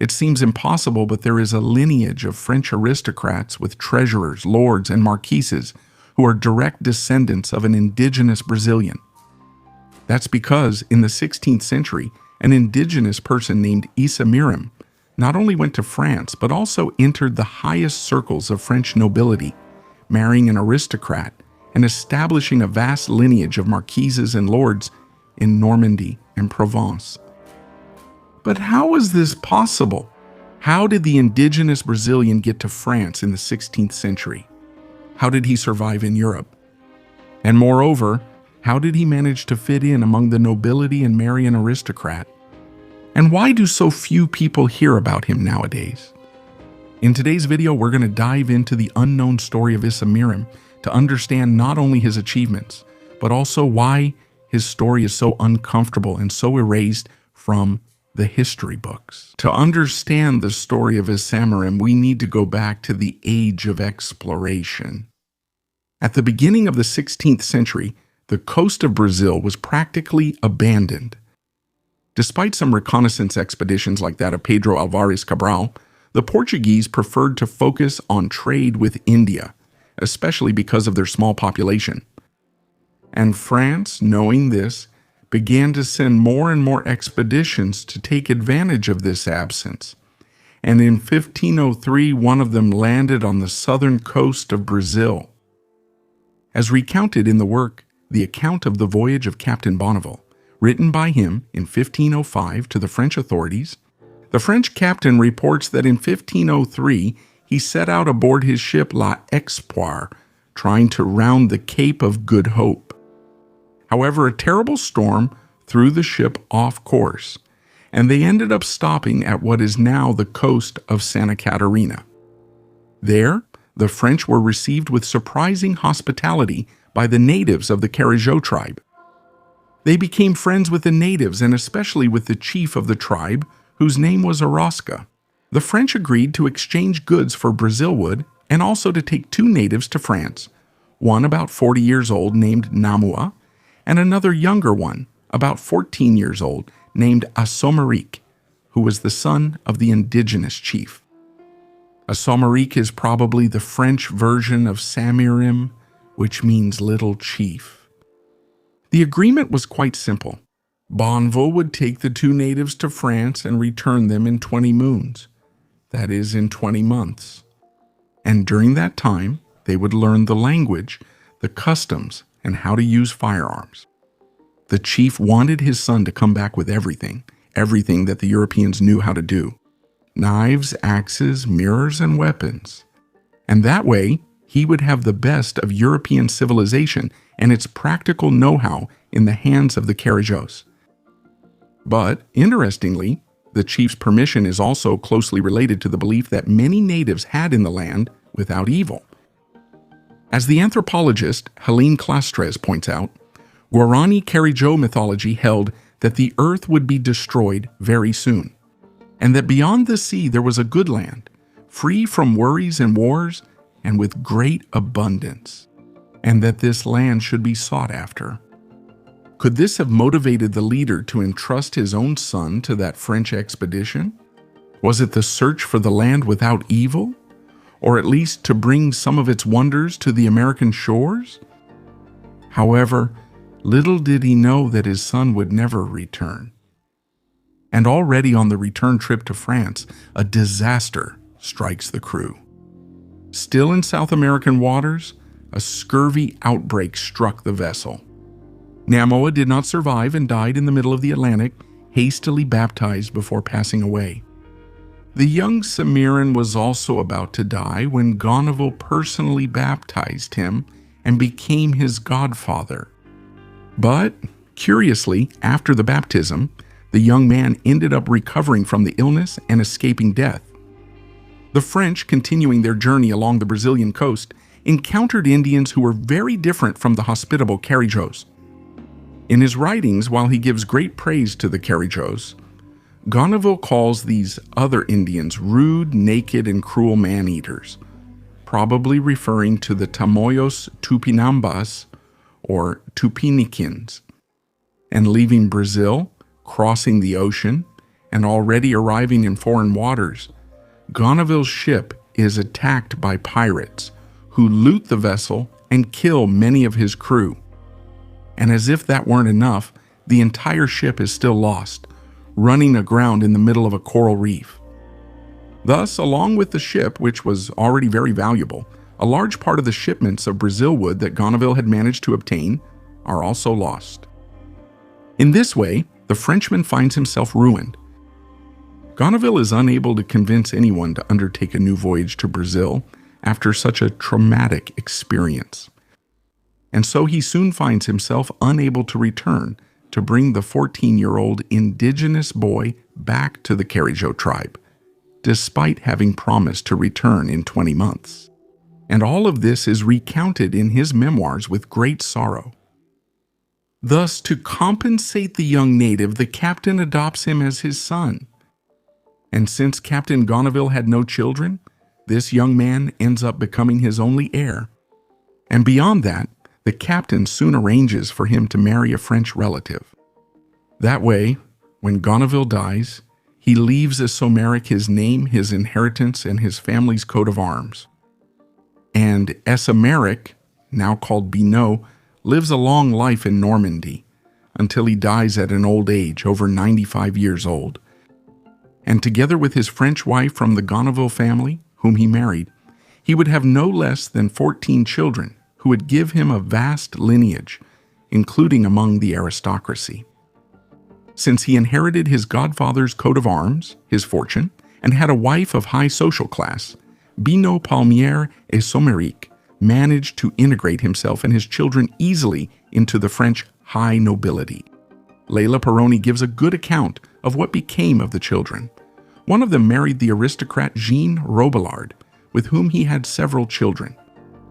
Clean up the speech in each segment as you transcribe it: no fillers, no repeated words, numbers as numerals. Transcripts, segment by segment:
It seems impossible, but there is a lineage of French aristocrats with treasurers, lords, and marquises who are direct descendants of an indigenous Brazilian. That's because in the 16th century, an indigenous person named Issamirim not only went to France, but also entered the highest circles of French nobility, marrying an aristocrat and establishing a vast lineage of marquises and lords in Normandy and Provence. But how was this possible? How did the indigenous Brazilian get to France in the 16th century? How did he survive in Europe? And moreover, how did he manage to fit in among the nobility and marry an aristocrat? And why do so few people hear about him nowadays? In today's video, we're going to dive into the unknown story of Issamirim to understand not only his achievements, but also why his story is so uncomfortable and so erased from the history books. To understand the story of Issamirim, we need to go back to the age of exploration. At the beginning of the 16th century, the coast of Brazil was practically abandoned. Despite some reconnaissance expeditions like that of Pedro Álvares Cabral, the Portuguese preferred to focus on trade with India, especially because of their small population. And France, knowing this, began to send more and more expeditions to take advantage of this absence. And in 1503, one of them landed on the southern coast of Brazil. As recounted in the work, The Account of the Voyage of Captain Bonneville, written by him in 1505 to the French authorities, the French captain reports that in 1503 he set out aboard his ship La Espoir, trying to round the Cape of Good Hope. However, a terrible storm threw the ship off course, and they ended up stopping at what is now the coast of Santa Catarina. There, the French were received with surprising hospitality by the natives of the Carijó tribe. They became friends with the natives and especially with the chief of the tribe, whose name was Orozca. The French agreed to exchange goods for Brazil wood and also to take two natives to France, one about 40 years old named Namua, and another younger one, about 14 years old, named Esomeric, who was the son of the indigenous chief. Esomeric is probably the French version of Issamirim, which means little chief. The agreement was quite simple. Bonneville would take the two natives to France and return them in 20 moons, that is, in 20 months. And during that time, they would learn the language, the customs, and how to use firearms. The chief wanted his son to come back with everything that the Europeans knew how to do: knives, axes, mirrors, and weapons. And that way, he would have the best of European civilization and its practical know-how in the hands of the Carijós. But, interestingly, the chief's permission is also closely related to the belief that many natives had in the land without evil. As the anthropologist Helene Clastres points out, Guarani Carijó mythology held that the earth would be destroyed very soon, and that beyond the sea there was a good land, free from worries and wars, and with great abundance, and that this land should be sought after. Could this have motivated the leader to entrust his own son to that French expedition? Was it the search for the land without evil? Or at least to bring some of its wonders to the American shores? However, little did he know that his son would never return. And already on the return trip to France, a disaster strikes the crew. Still in South American waters, a scurvy outbreak struck the vessel. Namua did not survive and died in the middle of the Atlantic, hastily baptized before passing away. The young Issamirim was also about to die when Bonneville personally baptized him and became his godfather. But, curiously, after the baptism, the young man ended up recovering from the illness and escaping death. The French, continuing their journey along the Brazilian coast, encountered Indians who were very different from the hospitable Carijós. In his writings, while he gives great praise to the Carijós, Bonneville calls these other Indians rude, naked, and cruel man-eaters, probably referring to the Tamoyos Tupinambas, or Tupinicans, and leaving Brazil, crossing the ocean, and already arriving in foreign waters, Gonneville's ship is attacked by pirates who loot the vessel and kill many of his crew. And as if that weren't enough, the entire ship is still lost, running aground in the middle of a coral reef. Thus, along with the ship, which was already very valuable, a large part of the shipments of Brazil wood that Gonneville had managed to obtain are also lost. In this way, the Frenchman finds himself ruined. Gonneville is unable to convince anyone to undertake a new voyage to Brazil after such a traumatic experience. And so he soon finds himself unable to return to bring the 14-year-old indigenous boy back to the Carijó tribe, despite having promised to return in 20 months. And all of this is recounted in his memoirs with great sorrow. Thus, to compensate the young native, the captain adopts him as his son. And since Captain Gonneville had no children, this young man ends up becoming his only heir. And beyond that, the captain soon arranges for him to marry a French relative. That way, when Gonneville dies, he leaves Esomeric his name, his inheritance, and his family's coat of arms. And Esomeric, now called Binot, lives a long life in Normandy until he dies at an old age, over 95 years old. And together with his French wife from the Gonneville family, whom he married, he would have no less than 14 children who would give him a vast lineage, including among the aristocracy. Since he inherited his godfather's coat of arms, his fortune, and had a wife of high social class, Binot Palmière Esomeric managed to integrate himself and his children easily into the French high nobility. Leila Perroni gives a good account of what became of the children. One of them married the aristocrat Jean Robillard, with whom he had several children.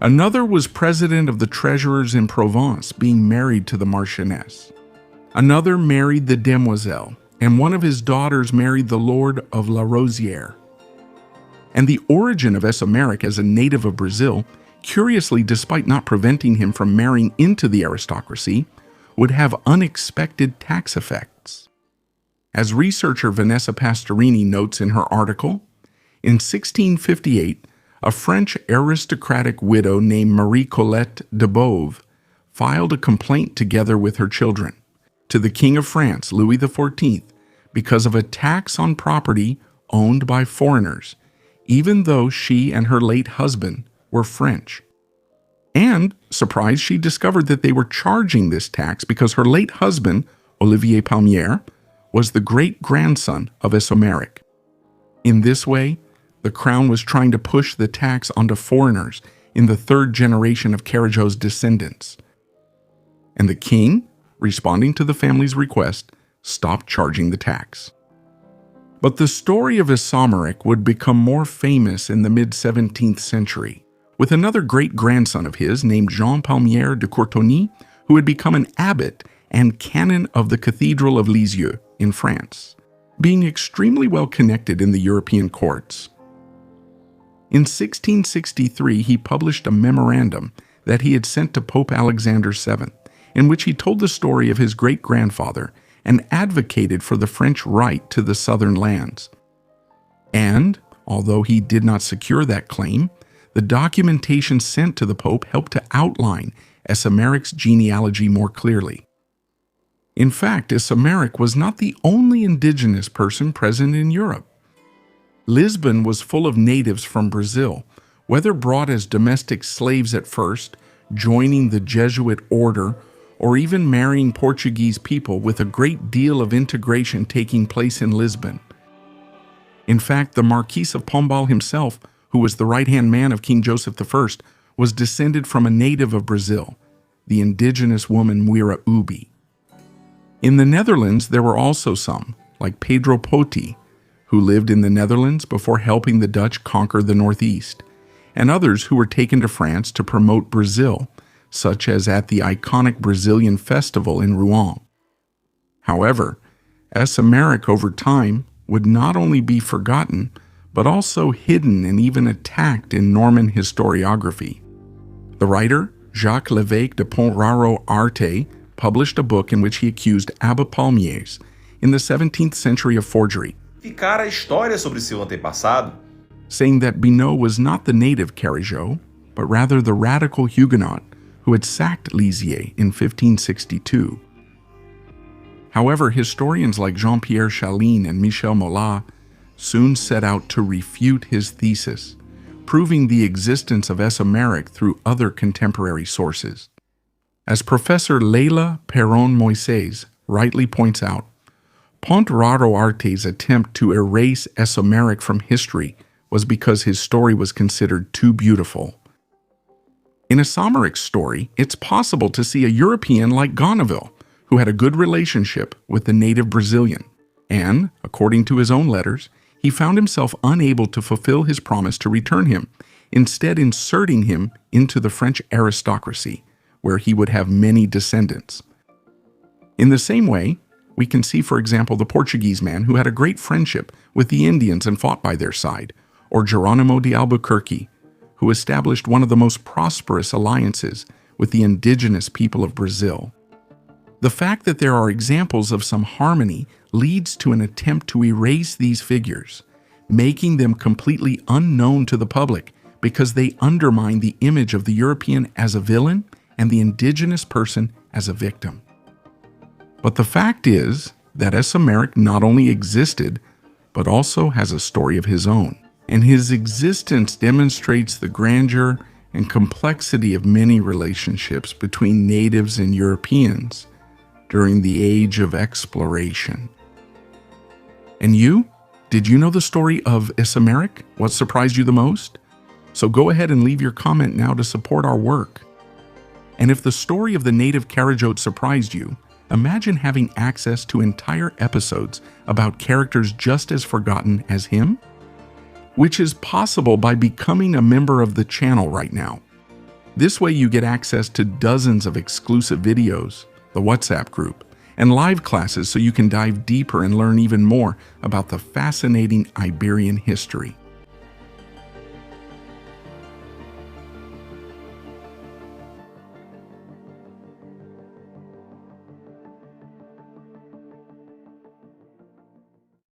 Another was president of the treasurers in Provence, being married to the Marchioness. Another married the demoiselle, and one of his daughters married the Lord of La Rosière. And the origin of Esomeric as a native of Brazil, curiously, despite not preventing him from marrying into the aristocracy, would have unexpected tax effects. As researcher Vanessa Pastorini notes in her article, in 1658, a French aristocratic widow named Marie Colette de Beauve filed a complaint together with her children to the King of France, Louis XIV, because of a tax on property owned by foreigners, even though she and her late husband were French. And, surprised, she discovered that they were charging this tax because her late husband, Olivier Palmière, was the great-grandson of Esomeric. In this way, the crown was trying to push the tax onto foreigners in the third generation of Carijó's descendants. And the king, responding to the family's request, stopped charging the tax. But the story of Esomeric would become more famous in the mid-17th century, with another great-grandson of his named Jean Palmière de Courtony, who had become an abbot and canon of the Cathedral of Lisieux in France, being extremely well connected in the European courts. In 1663, he published a memorandum that he had sent to Pope Alexander VII, in which he told the story of his great-grandfather and advocated for the French right to the southern lands. And, although he did not secure that claim, the documentation sent to the Pope helped to outline Esomeric's genealogy more clearly. In fact, Esomeric was not the only indigenous person present in Europe. Lisbon was full of natives from Brazil, whether brought as domestic slaves at first, joining the Jesuit order, or even marrying Portuguese people, with a great deal of integration taking place in Lisbon. In fact, the Marquis of Pombal himself, who was the right-hand man of King Joseph I, was descended from a native of Brazil, the indigenous woman Muira Ubi. In the Netherlands, there were also some, like Pedro Poti, who lived in the Netherlands before helping the Dutch conquer the Northeast, and others who were taken to France to promote Brazil, such as at the iconic Brazilian festival in Rouen. However, Esomeric over time would not only be forgotten, but also hidden and even attacked in Norman historiography. The writer, Jacques Lévesque de Pont-Raro Arte, published a book in which he accused Abbe Palmiers, in the 17th century of forgery, Ficar a história sobre seu antepassado, saying that Binot was not the native Carijó, but rather the radical Huguenot who had sacked Lisieux in 1562. However, historians like Jean-Pierre Chalin and Michel Molat soon set out to refute his thesis, proving the existence of Esomeric through other contemporary sources. As Professor Leila Perron-Moises rightly points out, Pont Raro Arte's attempt to erase Esomeric from history was because his story was considered too beautiful. In Essomeric's story, it's possible to see a European like Gonneville, who had a good relationship with the native Brazilian, and, according to his own letters, he found himself unable to fulfill his promise to return him, instead inserting him into the French aristocracy, where he would have many descendants. In the same way, we can see, for example, the Portuguese man who had a great friendship with the Indians and fought by their side, or Geronimo de Albuquerque, who established one of the most prosperous alliances with the indigenous people of Brazil. The fact that there are examples of some harmony leads to an attempt to erase these figures, making them completely unknown to the public because they undermine the image of the European as a villain and the indigenous person as a victim. But the fact is that Esomeric not only existed, but also has a story of his own, and his existence demonstrates the grandeur and complexity of many relationships between natives and Europeans during the age of exploration. And you? Did you know the story of Esomeric? What surprised you the most? So go ahead and leave your comment now to support our work. And if the story of the native Carijó surprised you, imagine having access to entire episodes about characters just as forgotten as him, which is possible by becoming a member of the channel right now. This way you get access to dozens of exclusive videos, the WhatsApp group, and live classes so you can dive deeper and learn even more about the fascinating Iberian history.